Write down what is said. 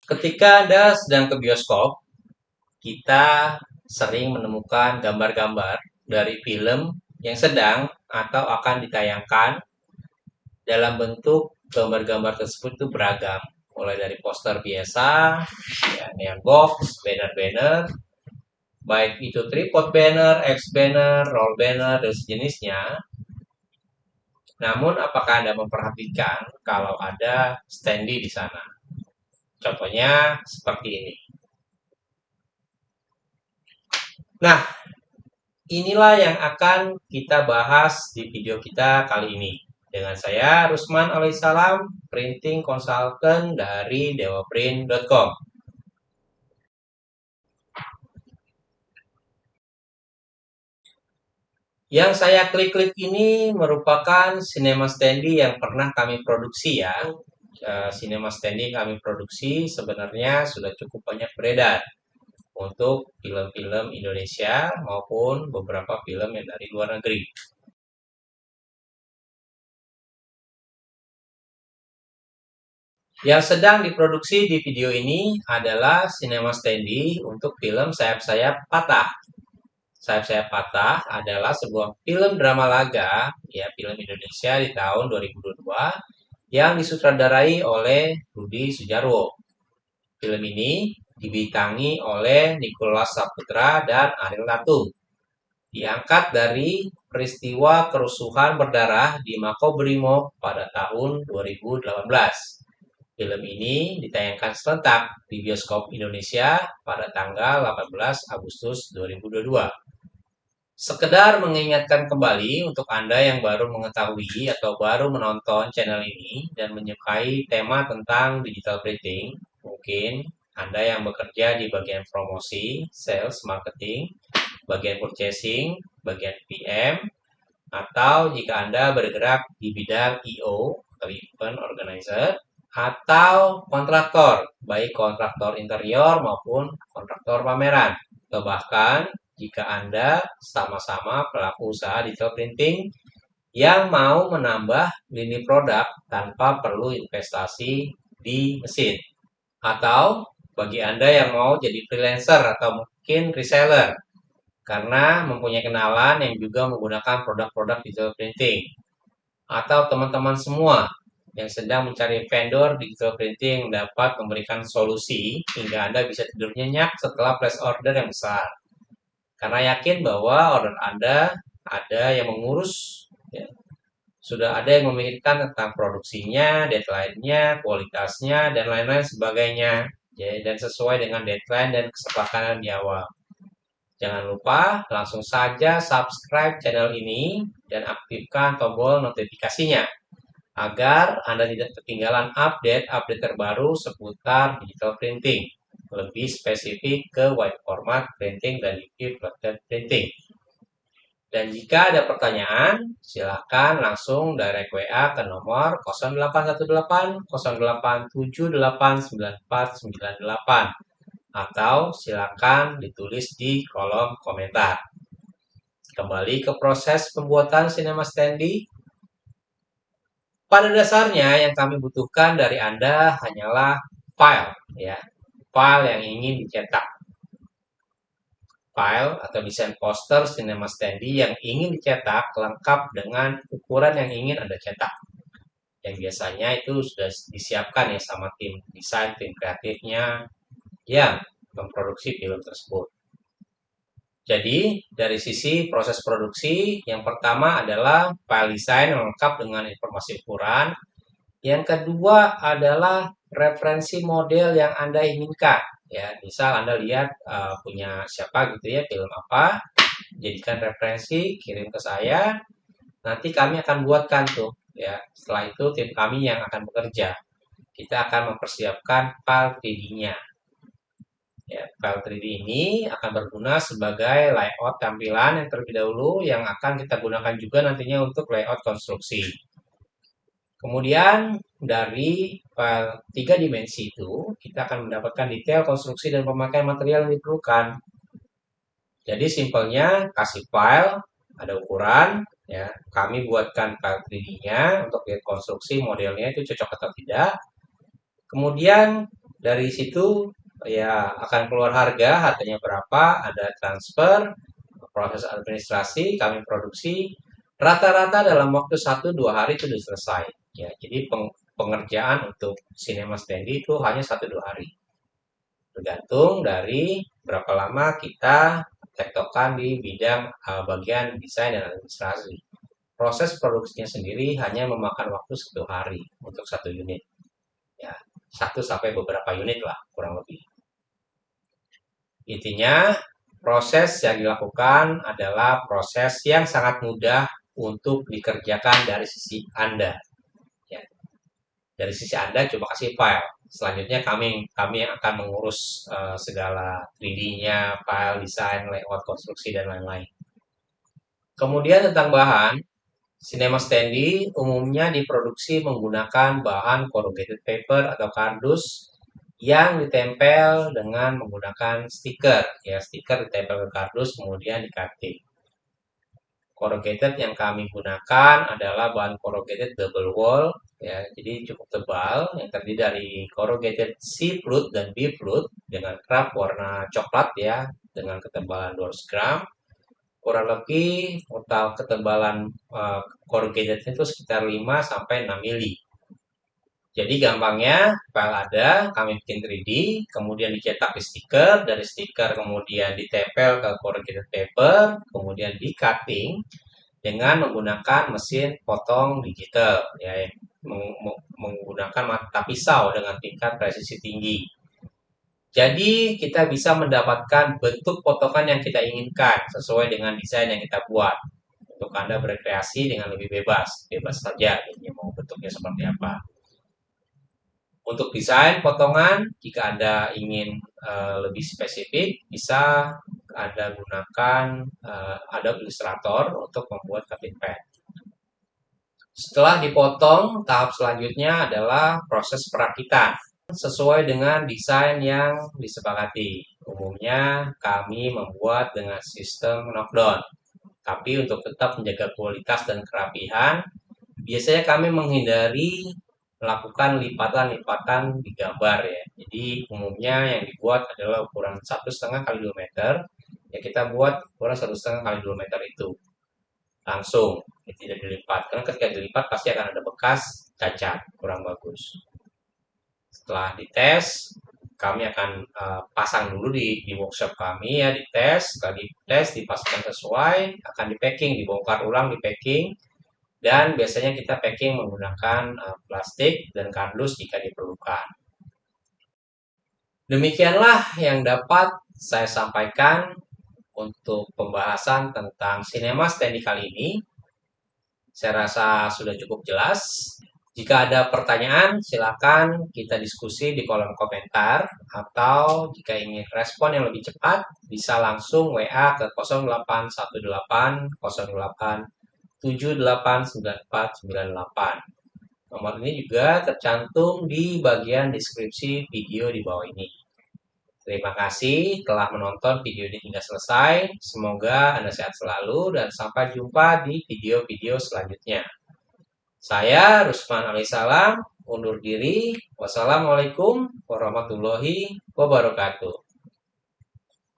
Ketika Anda sedang ke bioskop, kita sering menemukan gambar-gambar dari film yang sedang atau akan ditayangkan. Dalam bentuk gambar-gambar tersebut itu beragam, mulai dari poster biasa, ya, neon box, banner-banner, baik itu tripod banner, X banner, roll banner, dan sejenisnya. Namun, apakah Anda memperhatikan kalau ada standee di sana? Contohnya seperti ini. Nah, inilah yang akan kita bahas di video kita kali ini. Dengan saya, Rusman Alaihissalam, Printing Consultant dari dewaprint.com. Yang saya klik-klik ini merupakan cinema standee yang pernah kami produksi ya. Cinema standee kami produksi sebenarnya sudah cukup banyak beredar untuk film-film Indonesia maupun beberapa film yang dari luar negeri. Yang sedang diproduksi di video ini adalah cinema standee untuk film Sayap-Sayap Patah. Sayap-Sayap Patah adalah sebuah film drama laga, ya film Indonesia di tahun 2022 yang disutradarai oleh Rudi Sudjarwo. Film ini dibintangi oleh Nicholas Saputra dan Ariel Tatum. Diangkat dari peristiwa kerusuhan berdarah di Makobrimob pada tahun 2018. Film ini ditayangkan serentak di bioskop Indonesia pada tanggal 18 Agustus 2022. Sekedar mengingatkan kembali untuk Anda yang baru mengetahui atau baru menonton channel ini dan menyukai tema tentang digital printing, mungkin Anda yang bekerja di bagian promosi, sales, marketing, bagian purchasing, bagian PM, atau jika Anda bergerak di bidang EO atau event organizer, atau kontraktor, baik kontraktor interior maupun kontraktor pameran, atau bahkan jika Anda sama-sama pelaku usaha digital printing yang mau menambah lini produk tanpa perlu investasi di mesin. Atau bagi Anda yang mau jadi freelancer atau mungkin reseller karena mempunyai kenalan yang juga menggunakan produk-produk digital printing. Atau teman-teman semua yang sedang mencari vendor digital printing dapat memberikan solusi hingga Anda bisa tidur nyenyak setelah place order yang besar. Karena yakin bahwa order Anda ada yang mengurus, ya, sudah ada yang memikirkan tentang produksinya, deadline-nya, kualitasnya, dan lain-lain sebagainya, ya, dan sesuai dengan deadline dan kesepakatan di awal. Jangan lupa langsung saja subscribe channel ini dan aktifkan tombol notifikasinya agar Anda tidak ketinggalan update-update terbaru seputar digital printing. Lebih spesifik ke wide format printing dan liquid printing. Dan jika ada pertanyaan, silakan langsung direct WA ke nomor 0818 0878 9498 atau silakan ditulis di kolom komentar. Kembali ke proses pembuatan cinema standee. Pada dasarnya yang kami butuhkan dari Anda hanyalah file, ya, file yang ingin dicetak. File atau desain poster cinema standee yang ingin dicetak lengkap dengan ukuran yang ingin Anda cetak. Yang biasanya itu sudah disiapkan ya sama tim desain, tim kreatifnya yang memproduksi film tersebut. Jadi, dari sisi proses produksi, yang pertama adalah file desain yang lengkap dengan informasi ukuran. Yang kedua adalah referensi model yang Anda inginkan. Ya, misal Anda lihat punya siapa gitu ya, film apa, jadikan referensi, kirim ke saya. Nanti kami akan buatkan tuh. Ya, setelah itu tim kami yang akan bekerja. Kita akan mempersiapkan file 3D-nya. Ya, file 3D ini akan berguna sebagai layout tampilan yang terlebih dahulu yang akan kita gunakan juga nantinya untuk layout konstruksi. Kemudian dari file 3 dimensi itu kita akan mendapatkan detail konstruksi dan pemakaian material yang diperlukan. Jadi simpelnya kasih file, ada ukuran, ya kami buatkan file 3D-nya untuk lihat konstruksi modelnya itu cocok atau tidak. Kemudian Dari situ ya akan keluar harganya berapa, ada transfer, proses administrasi, kami produksi. Rata-rata dalam waktu 1-2 hari itu sudah selesai. Ya, jadi pengerjaan untuk Cinema Standy itu hanya 1-2 hari. Tergantung dari berapa lama kita tektokan di bidang bagian desain dan administrasi. Proses produksinya sendiri hanya memakan waktu 1 hari untuk 1 unit. Ya, 1 sampai beberapa unit lah, kurang lebih. Intinya, proses yang dilakukan adalah proses yang sangat mudah untuk dikerjakan dari sisi Anda. Ya, dari sisi Anda coba kasih file. Selanjutnya kami yang akan mengurus segala 3D-nya, file, desain, layout, konstruksi, dan lain-lain. Kemudian tentang bahan, Cinema Standy umumnya diproduksi menggunakan bahan corrugated paper atau kardus yang ditempel dengan menggunakan stiker. Ya, stiker ditempel ke kardus kemudian di cutting. Corrugated yang kami gunakan adalah bahan corrugated double wall, ya, jadi cukup tebal yang terdiri dari corrugated C flute dan B flute dengan kraft warna coklat ya, dengan ketebalan 200 gram. Kurang lebih total ketebalan corrugated itu sekitar 5-6 mili. Jadi gampangnya, file ada, kami bikin 3D, kemudian dicetak di stiker, dari stiker kemudian ditempel ke corrugated paper, kemudian di cutting dengan menggunakan mesin potong digital, ya, menggunakan mata pisau dengan tingkat presisi tinggi. Jadi kita bisa mendapatkan bentuk potongan yang kita inginkan sesuai dengan desain yang kita buat. Untuk Anda berkreasi dengan lebih bebas, bebas saja ini mau bentuknya seperti apa. Untuk desain potongan, jika Anda ingin lebih spesifik, bisa Anda gunakan Adobe Illustrator untuk membuat cutting pad. Setelah dipotong, tahap selanjutnya adalah proses perakitan sesuai dengan desain yang disepakati. Umumnya kami membuat dengan sistem knockdown. Tapi untuk tetap menjaga kualitas dan kerapihan, biasanya kami menghindari melakukan lipatan-lipatan di gambar ya. Jadi umumnya yang dibuat adalah ukuran 1,5 x 2 meter. Ya kita buat ukuran 1,5 x 2 meter itu langsung, ya, tidak dilipat. Karena ketika dilipat pasti akan ada bekas cacat, kurang bagus. Setelah dites, kami akan pasang dulu di workshop kami ya, dites. Setelah dites, dipastikan sesuai, akan di packing, dibongkar ulang, di packing. Dan biasanya kita packing menggunakan plastik dan kardus jika diperlukan. Demikianlah yang dapat saya sampaikan untuk pembahasan tentang Cinema Standy kali ini. Saya rasa sudah cukup jelas. Jika ada pertanyaan, silakan kita diskusi di kolom komentar. Atau jika ingin respon yang lebih cepat, bisa langsung WA ke 0818 08 789498. Nomor ini juga tercantum di bagian deskripsi video di bawah ini. Terima kasih telah menonton video ini hingga selesai. Semoga Anda sehat selalu dan sampai jumpa di video-video selanjutnya. Saya Rusman Alaihissalam undur diri. Wassalamualaikum warahmatullahi wabarakatuh.